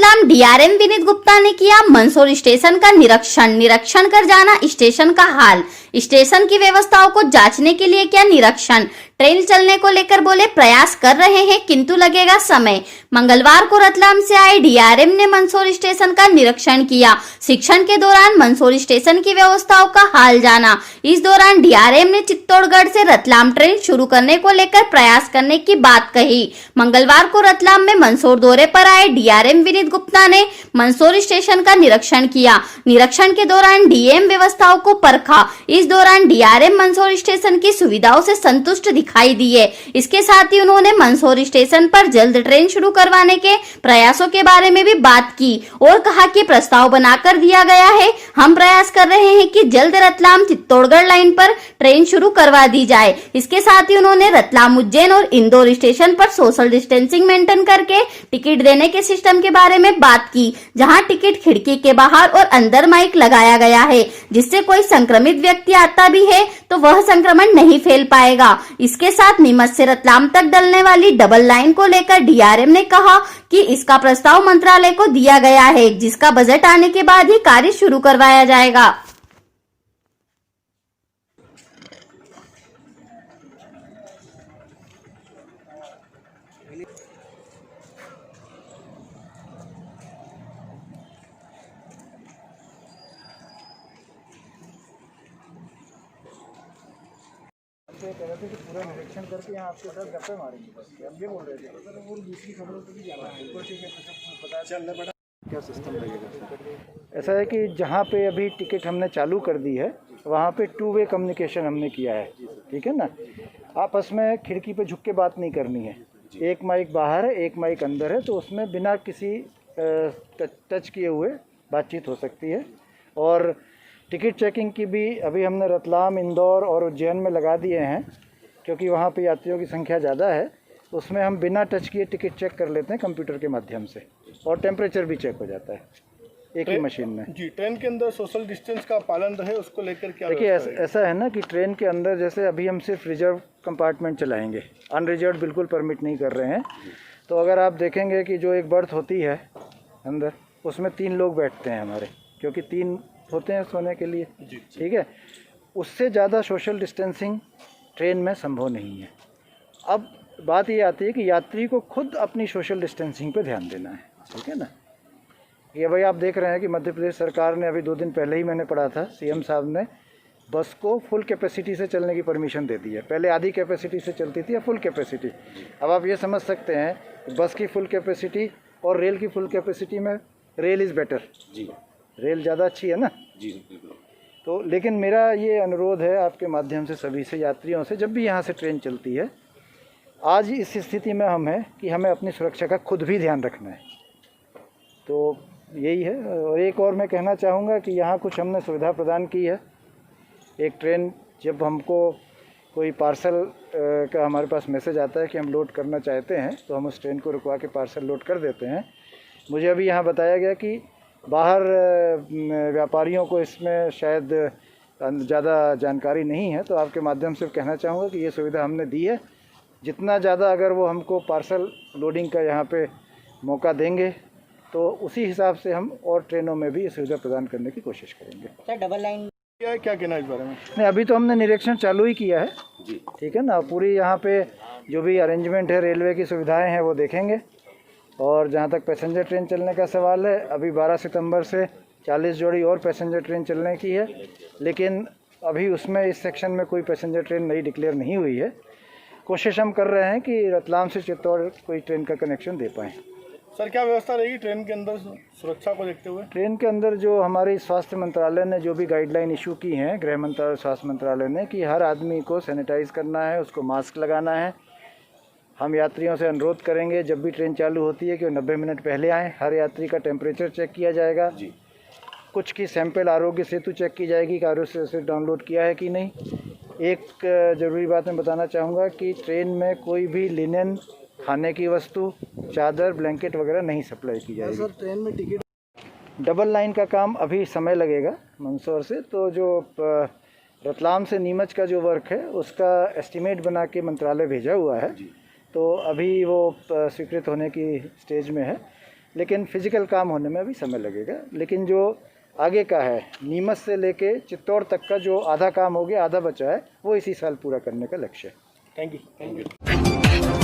Ratlam DRM Vineet Gupta ने किया Mandsaur station का निरीक्षण कर जाना स्टेशन का हाल। स्टेशन की व्यवस्थाओं को जांचने के लिए किया निरीक्षण। ट्रेन चलने को लेकर बोले प्रयास कर रहे हैं किंतु लगेगा समय। मंगलवार को रतलाम से आए डीआरएम ने मंदसौर स्टेशन का निरीक्षण किया। शिक्षण के दौरान मंदसौर स्टेशन की व्यवस्थाओं का हाल जाना। इस दौरान डीआरएम ने चित्तौड़गढ़ से रतलाम ट्रेन शुरू करने को लेकर प्रयास करने की बात कही। मंगलवार को रतलाम में मंदसौर दौरे पर आए डीआरएम विनीत गुप्ता ने मंदसौर स्टेशन का निरीक्षण किया। निरीक्षण के दौरान डीएम व्यवस्थाओं को परखा। इस दौरान डीआरएम मंदसौर स्टेशन की सुविधाओं से संतुष्ट दिखाई दिए। इसके साथ ही उन्होंने मंदसौर स्टेशन पर जल्द ट्रेन शुरू करवाने के प्रयासों के बारे में भी बात की और कहा कि प्रस्ताव बनाकर दिया गया है। हम प्रयास कर रहे हैं कि जल्द रतलाम चित्तौड़गढ़ लाइन पर ट्रेन शुरू करवा दी जाए। इसके साथ ही उन्होंने रतलाम, उज्जैन और इंदौर स्टेशन पर सोशल डिस्टेंसिंग मेंटेन करके टिकट देने के सिस्टम के बारे में बात की, जहां टिकट खिड़की के बाहर और अंदर माइक लगाया गया है, जिससे कोई संक्रमित व्यक्ति आता भी है तो वह संक्रमण नहीं फैल पाएगा। इसके साथ नीमच से रतलाम तक डलने वाली डबल लाइन को लेकर डीआरएम ने कहा कि इसका प्रस्ताव मंत्रालय को दिया गया है, जिसका बजट आने के बाद ही कार्य शुरू करवाया जाएगा। कह रहे थे कि पूरा निरीक्षण करके यहाँ आपके साथ गप्पे मारेंगे, बस हम ये बोल रहे थे सर। वो दूसरी खबरों पर भी जाना है, बिल्कुल ठीक है, पता चलना पड़ा क्या सिस्टम लगेगा सर। ऐसा है कि जहाँ पे अभी टिकट हमने चालू कर दी है वहाँ पे 2 वे कम्युनिकेशन हमने किया है, ठीक है ना। आपस में खिड़की पे झुक के बात नहीं करनी है। एक माइक बाहर है, एक माइक अंदर है, तो उसमें बिना किसी टच किए हुए बातचीत हो सकती है। और टिकट चेकिंग की भी अभी हमने रतलाम, इंदौर और उज्जैन में लगा दिए हैं, क्योंकि वहाँ पे यात्रियों की संख्या ज़्यादा है। उसमें हम बिना टच किए टिकट चेक कर लेते हैं कंप्यूटर के माध्यम से, और टेम्परेचर भी चेक हो जाता है एक ही मशीन में। जी, ट्रेन के अंदर सोशल डिस्टेंस का पालन रहे, उसको लेकर क्या? देखिए ऐसा है ना कि ट्रेन के अंदर जैसे अभी हम सिर्फ रिजर्व कंपार्टमेंट चलाएँगे, अनरिजर्व बिल्कुल परमिट नहीं कर रहे हैं। तो अगर आप देखेंगे कि जो एक बर्थ होती है अंदर, उसमें 3 लोग बैठते हैं हमारे, क्योंकि 3 होते हैं सोने के लिए, ठीक है। उससे ज़्यादा सोशल डिस्टेंसिंग ट्रेन में संभव नहीं है। अब बात ये आती है कि यात्री को खुद अपनी सोशल डिस्टेंसिंग पे ध्यान देना है, ठीक है ना। ये भाई आप देख रहे हैं कि मध्य प्रदेश सरकार ने अभी 2 दिन पहले ही मैंने पढ़ा था, सीएम साहब ने बस को फुल कैपेसिटी से चलने की परमिशन दे दी है। पहले आधी कैपेसिटी से चलती थी या फुल कैपेसिटी। अब आप ये समझ सकते हैं कि बस की फुल कैपेसिटी और रेल की फुल कैपेसिटी में रेल इज़ बेटर। जी, रेल ज़्यादा अच्छी है ना। जी बिल्कुल। तो लेकिन मेरा ये अनुरोध है आपके माध्यम से सभी से, यात्रियों से, जब भी यहाँ से ट्रेन चलती है, आज इस स्थिति में हम हैं कि हमें अपनी सुरक्षा का खुद भी ध्यान रखना है। तो यही है। और एक और मैं कहना चाहूँगा कि यहाँ कुछ हमने सुविधा प्रदान की है। एक ट्रेन जब हमको कोई पार्सल का हमारे पास मैसेज आता है कि हम लोड करना चाहते हैं, तो हम उस ट्रेन को रुकवा के पार्सल लोड कर देते हैं। मुझे अभी यहाँ बताया गया कि बाहर व्यापारियों को इसमें शायद ज़्यादा जानकारी नहीं है, तो आपके माध्यम से कहना चाहूँगा कि ये सुविधा हमने दी है। जितना ज़्यादा अगर वो हमको पार्सल लोडिंग का यहाँ पे मौका देंगे, तो उसी हिसाब से हम और ट्रेनों में भी ये सुविधा प्रदान करने की कोशिश करेंगे। सर डबल लाइन क्या कहना है इस बारे में? नहीं, अभी तो हमने निरीक्षण चालू ही किया है जी, ठीक है ना। पूरी यहाँ पे जो भी अरेंजमेंट है, रेलवे की सुविधाएँ हैं, वो देखेंगे। और जहाँ तक पैसेंजर ट्रेन चलने का सवाल है, अभी 12 सितंबर से 40 जोड़ी और पैसेंजर ट्रेन चलने की है, लेकिन अभी उसमें इस सेक्शन में कोई पैसेंजर ट्रेन नई डिक्लेयर नहीं हुई है। कोशिश हम कर रहे हैं कि रतलाम से चित्तौड़ कोई ट्रेन का कनेक्शन दे पाएँ। सर क्या व्यवस्था रहेगी ट्रेन के अंदर सुरक्षा को देखते हुए? ट्रेन के अंदर जो हमारी स्वास्थ्य मंत्रालय ने जो भी गाइडलाइन इशू की हैं, गृह मंत्रालय, स्वास्थ्य मंत्रालय ने, कि हर आदमी को सैनिटाइज करना है, उसको मास्क लगाना है। हम यात्रियों से अनुरोध करेंगे जब भी ट्रेन चालू होती है कि वो 90 मिनट पहले आएँ। हर यात्री का टेम्परेचर चेक किया जाएगा जी। कुछ की सैंपल आरोग्य सेतु चेक की जाएगी कि आरोग्य सेतु डाउनलोड किया है कि नहीं। एक ज़रूरी बात मैं बताना चाहूँगा कि ट्रेन में कोई भी लिनन, खाने की वस्तु, चादर, ब्लैंकेट वगैरह नहीं सप्लाई की जाएगी। सर ट्रेन में टिकट डबल लाइन का काम अभी समय लगेगा मंदसौर से, तो जो रतलाम से नीमच का जो वर्क है उसका एस्टीमेट बना के मंत्रालय भेजा हुआ है, तो अभी वो स्वीकृत होने की स्टेज में है। लेकिन फिजिकल काम होने में अभी समय लगेगा। लेकिन जो आगे का है, नीमच से लेके चित्तौड़ तक का जो आधा काम हो गया, आधा बचा है, वो इसी साल पूरा करने का लक्ष्य है। Thank you.